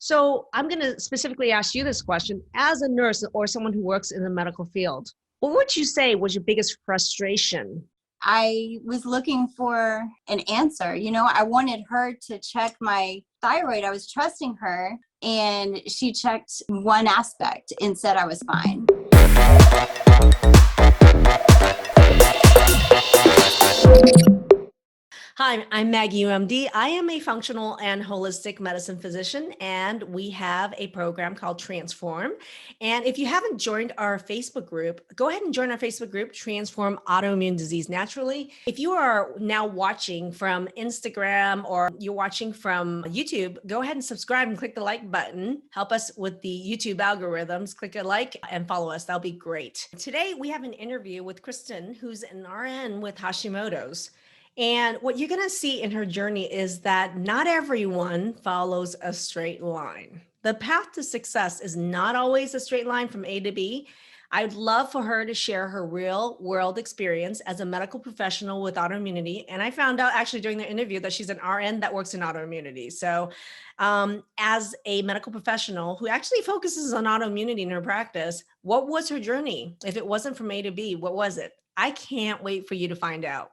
So I'm going to specifically ask you this question. As a nurse or someone who works in the medical field, what would you say was your biggest frustration? I was looking for an answer. I wanted her to check my thyroid. I was trusting her, and she checked one aspect and said I was fine. Hi, I'm Maggie Yu, MD. I am a functional and holistic medicine physician, and we have a program called Transform. And if you haven't joined our Facebook group, go ahead and join our Facebook group, Transform Autoimmune Disease Naturally. If you are now watching from Instagram or you're watching from YouTube, go ahead and subscribe and click the like button. Help us with the YouTube algorithms. Click a like and follow us. That'll be great. Today, we have an interview with Kristen, who's an RN with Hashimoto's. And what you're going to see in her journey is that not everyone follows a straight line. The path to success is not always a straight line from A to B. I'd love for her to share her real world experience as a medical professional with autoimmunity. And I found out actually during the interview that she's an RN that works in autoimmunity. So as a medical professional who actually focuses on autoimmunity in her practice, what was her journey? If it wasn't from A to B, what was it? I can't wait for you to find out.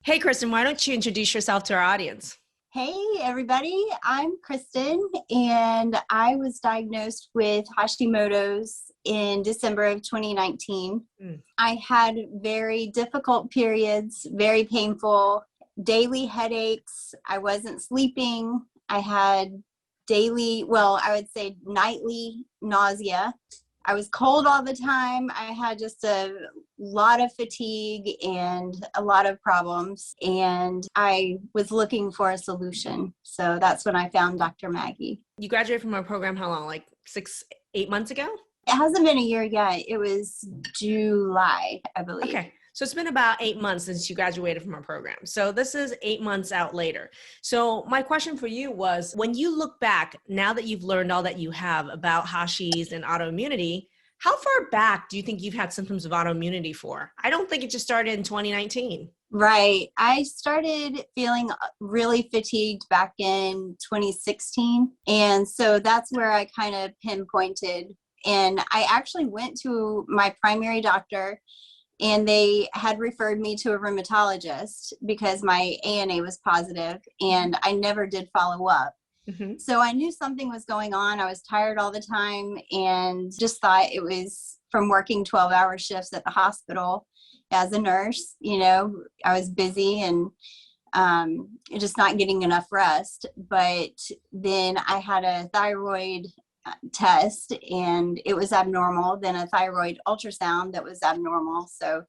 Hey, Kristen, why don't you introduce yourself to our audience? Hey, everybody. I'm Kristen, and I was diagnosed with Hashimoto's in December of 2019. I had very difficult periods, very painful, daily headaches. I wasn't sleeping. I had I would say nightly nausea. I was cold all the time. I had just a lot of fatigue and a lot of problems, and I was looking for a solution. So that's when I found Dr. Maggie. You graduated from our program how long? Like 8 months ago? It hasn't been a year yet. It was July, I believe. Okay. So it's been about 8 months since you graduated from our program. So this is 8 months out later. So my question for you was, when you look back, now that you've learned all that you have about Hashis and autoimmunity, how far back do you think you've had symptoms of autoimmunity for? I don't think it just started in 2019. Right. I started feeling really fatigued back in 2016. And so that's where I kind of pinpointed. And I actually went to my primary doctor, and they had referred me to a rheumatologist because my ANA was positive, and I never did follow up. Mm-hmm. So I knew something was going on. I was tired all the time and just thought it was from working 12-hour shifts at the hospital as a nurse. I was busy and just not getting enough rest. But then I had a thyroid test, and it was abnormal, then a thyroid ultrasound that was abnormal. So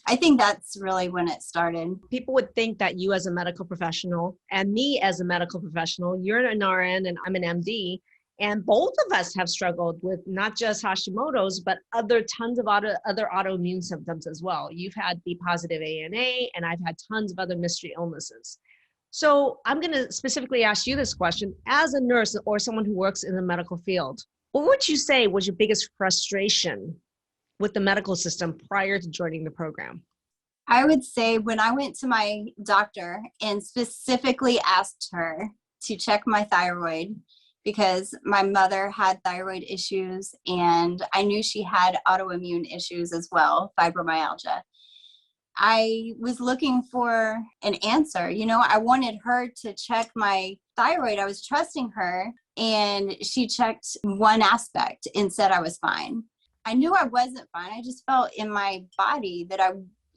I think that's really when it started. People would think that you as a medical professional and me as a medical professional, you're an RN and I'm an MD, and both of us have struggled with not just Hashimoto's, but tons of other autoimmune symptoms as well. You've had B positive ANA, and I've had tons of other mystery illnesses. So I'm going to specifically ask you this question. As a nurse or someone who works in the medical field, what would you say was your biggest frustration with the medical system prior to joining the program? I would say when I went to my doctor and specifically asked her to check my thyroid, because my mother had thyroid issues and I knew she had autoimmune issues as well, fibromyalgia. I was looking for an answer. I wanted her to check my thyroid. I was trusting her, and she checked one aspect and said I was fine. I knew I wasn't fine. I just felt in my body that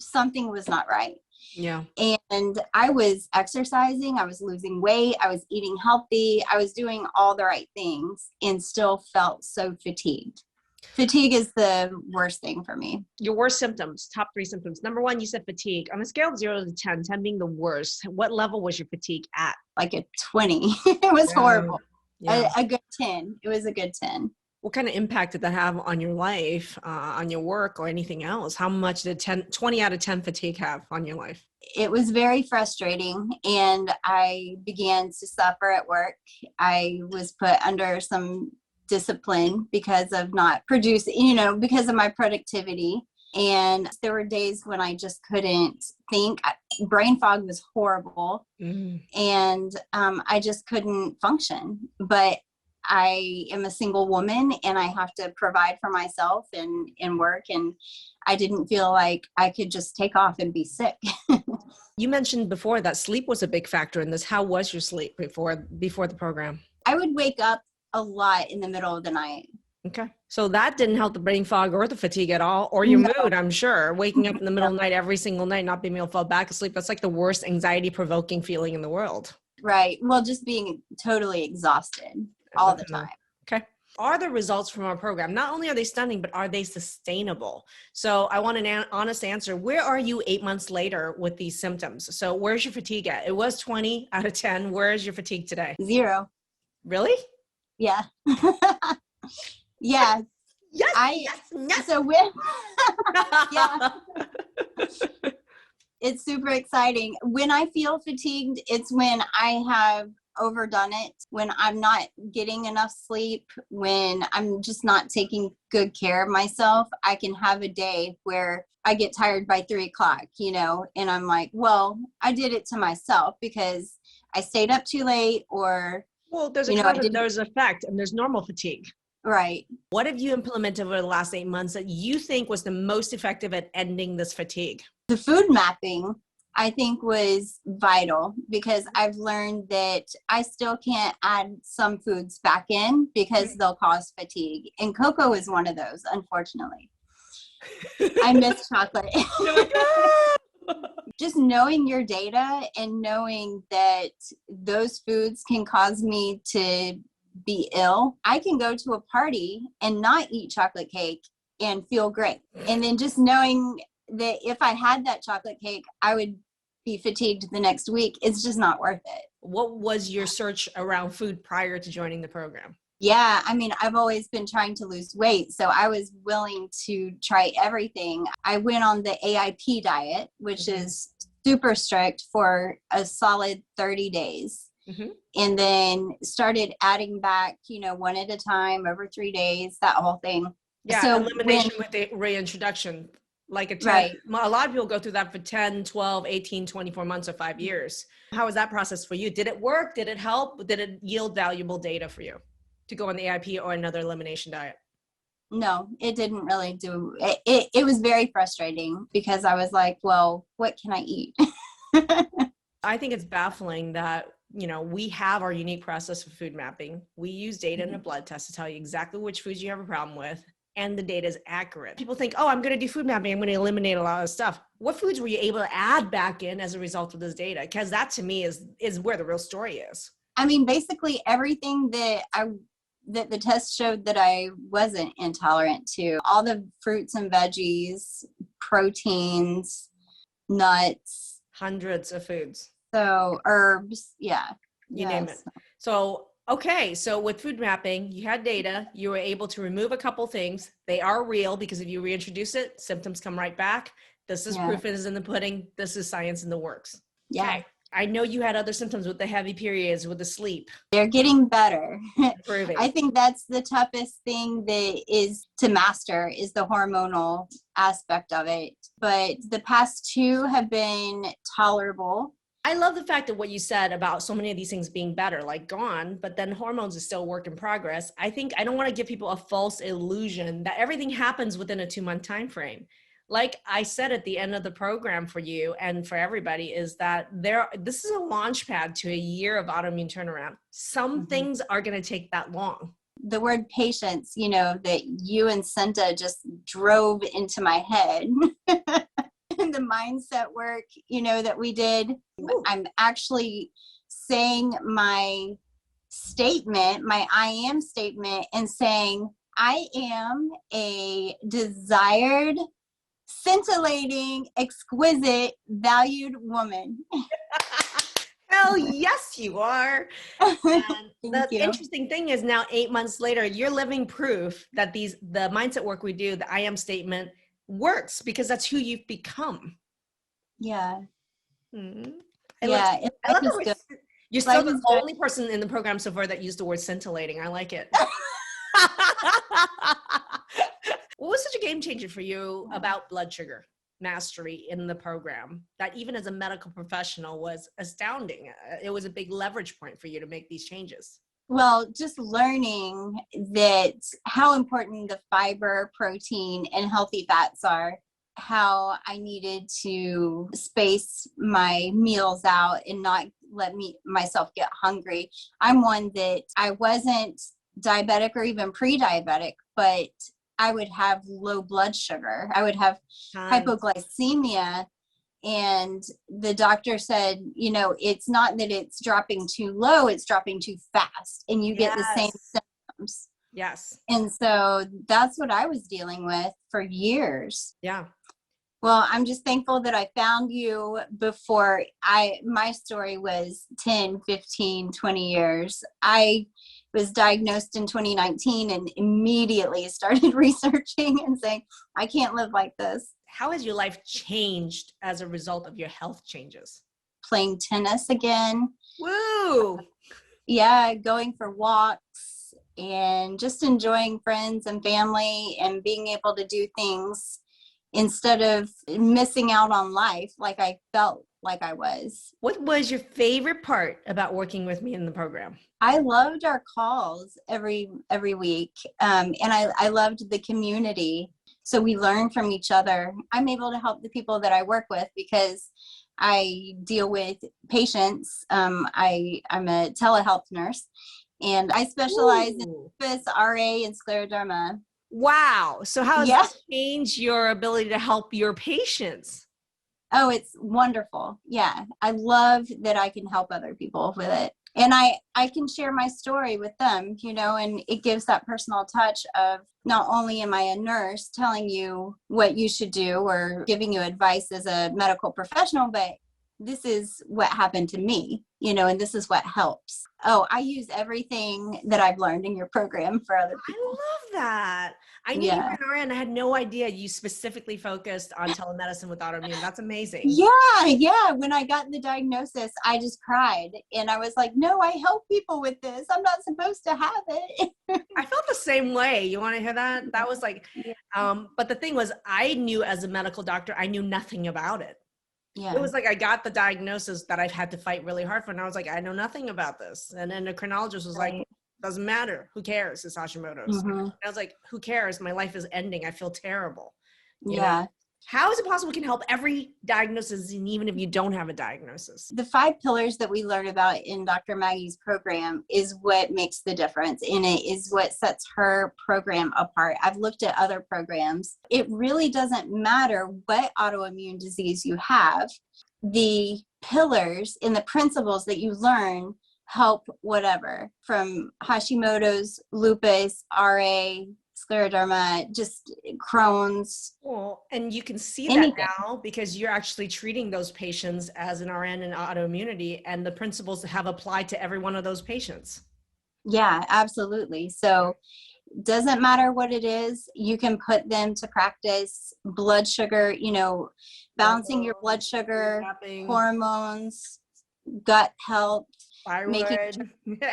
something was not right. Yeah. And I was exercising, I was losing weight, I was eating healthy, I was doing all the right things, and still felt so fatigued. Fatigue is the worst thing for me. Your worst symptoms, top 3 symptoms. Number 1, you said fatigue. On a scale of 0 to 10, 10 being the worst, what level was your fatigue at? Like a 20. It was horrible. Yeah. A good 10. It was a good 10. What kind of impact did that have on your life, on your work, or anything else? How much did 20 out of 10 fatigue have on your life? It was very frustrating, and I began to suffer at work. I was put under some discipline because of not producing, because of my productivity. And there were days when I just couldn't think. Brain fog was horrible. And I just couldn't function. But I am a single woman and I have to provide for myself and work. And I didn't feel like I could just take off and be sick. You mentioned before that sleep was a big factor in this. How was your sleep before the program? I would wake up a lot in the middle of the night. Okay. So that didn't help the brain fog or the fatigue at all, or your No. mood, I'm sure. Waking up in the middle of the night every single night, not being able to fall back asleep. That's like the worst anxiety provoking feeling in the world. Right. Well, just being totally exhausted all the time. Okay. Are the results from our program, not only are they stunning, but are they sustainable? So I want an honest answer. Where are you 8 months later with these symptoms? So where's your fatigue at? It was 20 out of 10. Where is your fatigue today? 0. Really? Yeah. Yeah. Yes. So with, yeah, it's super exciting. When I feel fatigued, it's when I have overdone it, when I'm not getting enough sleep, when I'm just not taking good care of myself. I can have a day where I get tired by 3:00, and I'm like, well, I did it to myself because I stayed up too late, or, Well, there's a cause and there's an effect, and there's normal fatigue. Right. What have you implemented over the last 8 months that you think was the most effective at ending this fatigue? The food mapping, I think, was vital because I've learned that I still can't add some foods back in because they'll cause fatigue. And cocoa is one of those, unfortunately. I miss chocolate. Just knowing your data and knowing that those foods can cause me to be ill. I can go to a party and not eat chocolate cake and feel great. And then just knowing that if I had that chocolate cake, I would be fatigued the next week. It's just not worth it. What was your search around food prior to joining the program? Yeah, I mean, I've always been trying to lose weight, so I was willing to try everything. I went on the AIP diet, which is super strict for a solid 30 days. And then started adding back, one at a time over 3 days, that whole thing. Yeah, so elimination with the reintroduction. Like a lot of people go through that for 10, 12, 18, 24 months or 5 years. How was that process for you? Did it work? Did it help? Did it yield valuable data for you to go on the AIP or another elimination diet? No, it didn't really do it. It was very frustrating because I was like, well, what can I eat? I think it's baffling that, we have our unique process for food mapping. We use data in a blood test to tell you exactly which foods you have a problem with. And the data is accurate. People think, oh, I'm going to do food mapping. I'm going to eliminate a lot of stuff. What foods were you able to add back in as a result of this data? Because that to me is where the real story is. I mean, basically everything that the test showed that I wasn't intolerant to. All the fruits and veggies, proteins, nuts. Hundreds of foods. So herbs, yeah. You name it. So, okay. So with food mapping, you had data, you were able to remove a couple things. They are real because if you reintroduce it, symptoms come right back. This is proof is in the pudding. This is science in the works. Yeah. Okay. I know you had other symptoms with the heavy periods, with the sleep. They're getting better. Improving. I think that's the toughest thing that is to master is the hormonal aspect of it. But the past 2 have been tolerable. I love the fact that what you said about so many of these things being better, like gone, but then hormones is still a work in progress. I don't want to give people a false illusion that everything happens within a 2-month time frame. Like I said at the end of the program for you and for everybody is that this is a launch pad to a year of autoimmune turnaround. Some things are going to take that long. The word patience, that you and Senta just drove into my head. And the mindset work, that we did. Ooh. I'm actually saying my statement, my I am statement, and saying, I am a desired, scintillating, exquisite, valued woman. Hell yes, you are. And the you. Interesting thing is now 8 months later, you're living proof that the mindset work we do, the I am statement, works because that's who you've become. Yeah. Mm-hmm. I love you're still the only person in the program so far that used the word scintillating. I like it. What was such a game changer for you about blood sugar mastery in the program that even as a medical professional was astounding? It was a big leverage point for you to make these changes. Well, just learning that how important the fiber, protein, and healthy fats are, how I needed to space my meals out and not let myself get hungry. I'm one that I wasn't diabetic or even pre-diabetic, but I would have low blood sugar. I would have Tons. hypoglycemia, and the doctor said, it's not that it's dropping too low, it's dropping too fast, and you get the same Yes. symptoms. Yes. And so that's what I was dealing with for years. Yeah. Well, I'm just thankful that I found you before my story was 10, 15, 20 years. I was diagnosed in 2019 and immediately started researching and saying, I can't live like this. How has your life changed as a result of your health changes? Playing tennis again. Woo! Yeah, going for walks and just enjoying friends and family and being able to do things instead of missing out on life like I felt like I was. What was your favorite part about working with me in the program? I loved our calls every week, and I loved the community. So we learn from each other. I'm able to help the people that I work with because I deal with patients. I'm a telehealth nurse, and I specialize in Ooh. lupus, RA, and scleroderma. Wow. So how has Yeah. this changed your ability to help your patients? Oh, it's wonderful. Yeah. I love that I can help other people with it. And I can share my story with them, and it gives that personal touch of not only am I a nurse telling you what you should do or giving you advice as a medical professional, but this is what happened to me, and this is what helps. Oh, I use everything that I've learned in your program for other I people. love that. I knew you Yeah. were an RN. I had no idea you specifically focused on telemedicine with autoimmune. That's amazing. Yeah. When I got the diagnosis, I just cried and I was like, no, I help people with this. I'm not supposed to have it. I felt the same way. You want to hear that? That was like, Yeah. but the thing was, I knew as a medical doctor, I knew nothing about it. It Yeah. was like I got the diagnosis that I've had to fight really hard for. And I was like, I know nothing about this. And then the endocrinologist was like, Right. doesn't matter. Who cares? It's Hashimoto's. Hmm. And I was like, who cares? My life is ending. I feel terrible. You know, Yeah. how is it possible we can help every diagnosis, and even if you don't have a diagnosis? The 5 pillars that we learn about in Dr. Maggie's program is what makes the difference, and it is what sets her program apart. I've looked at other programs. It really doesn't matter what autoimmune disease you have. The pillars and the principles that you learn help whatever, from Hashimoto's, lupus, RA, scleroderma, just Crohn's, Well, and you can see that anything. now because you're actually treating those patients as an RN in autoimmunity, and the principles have applied to every one of those patients. Yeah, absolutely. So doesn't matter what it is, you can put them to practice. Blood sugar, balancing your blood Hormones, sugar, recapping, hormones, gut health, making thyroid,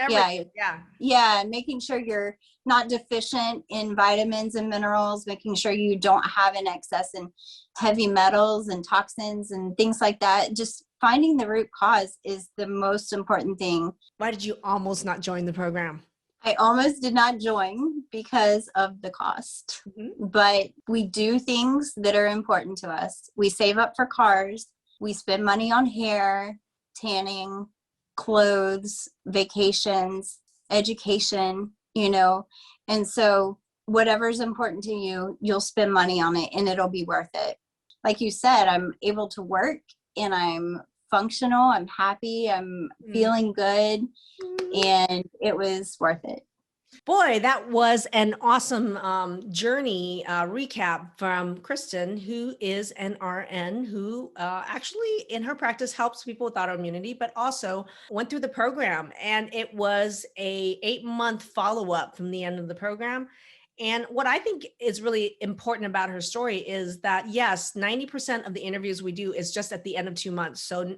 yeah, everything. Yeah. making sure you're not deficient in vitamins and minerals, making sure you don't have an excess in heavy metals and toxins and things like that. Just finding the root cause is the most important thing. Why did you almost not join the program? I almost did not join because of the cost, Mm-hmm. but we do things that are important to us. We save up for cars, we spend money on hair, tanning, clothes, vacations, education, and so whatever's important to you, you'll spend money on it and it'll be worth it. Like you said, I'm able to work and I'm functional, I'm happy, I'm feeling good, and it was worth it. Boy, that was an awesome journey recap from Kristen, who is an RN who actually in her practice helps people with autoimmunity, but also went through the program. And it was a 8-month follow-up from the end of the program. And what I think is really important about her story is that, yes, 90% of the interviews we do is just at the end of 2 months. So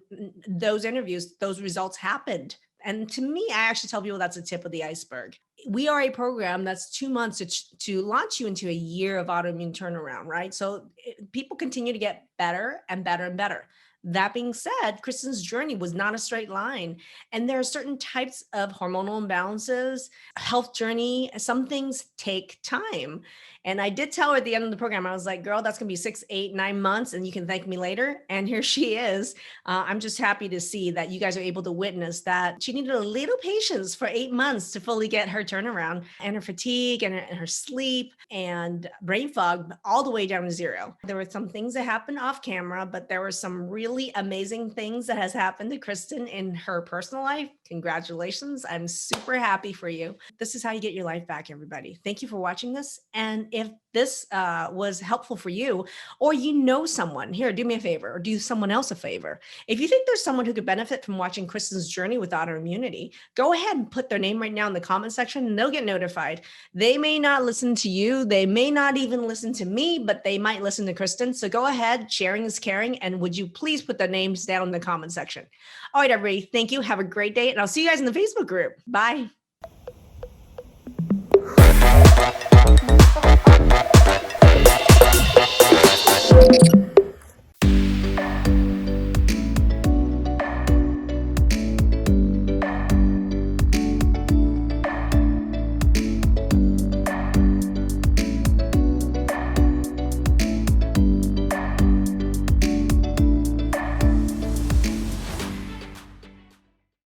those interviews, those results happened. And to me, I actually tell people that's a tip of the iceberg. We are a program that's 2 months to launch you into a year of autoimmune turnaround, right? So people continue to get better and better and better. That being said, Kristen's journey was not a straight line. And there are certain types of hormonal imbalances, health journey. Some things take time. And I did tell her at the end of the program, I was like, girl, that's going to be 6, 8, 9 months, and you can thank me later. And here she is. I'm just happy to see that you guys are able to witness that she needed a little patience for 8 months to fully get her turnaround, and her fatigue and her sleep and brain fog all the way down to zero. There were some things that happened off camera, but there were some really amazing things that has happened to Kristen in her personal life. Congratulations. I'm super happy for you. This is how you get your life back, everybody. Thank you for watching this. And if this was helpful for you, or you know someone, here, do me a favor, or do someone else a favor. If you think there's someone who could benefit from watching Kristen's journey with autoimmunity, go ahead and put their name right now in the comment section, and they'll get notified. They may not listen to you. They may not even listen to me, but they might listen to Kristen. So go ahead. Sharing is caring. And would you please put their names down in the comment section? All right, everybody. Thank you. Have a great day. And I'll see you guys in the Facebook group. Bye.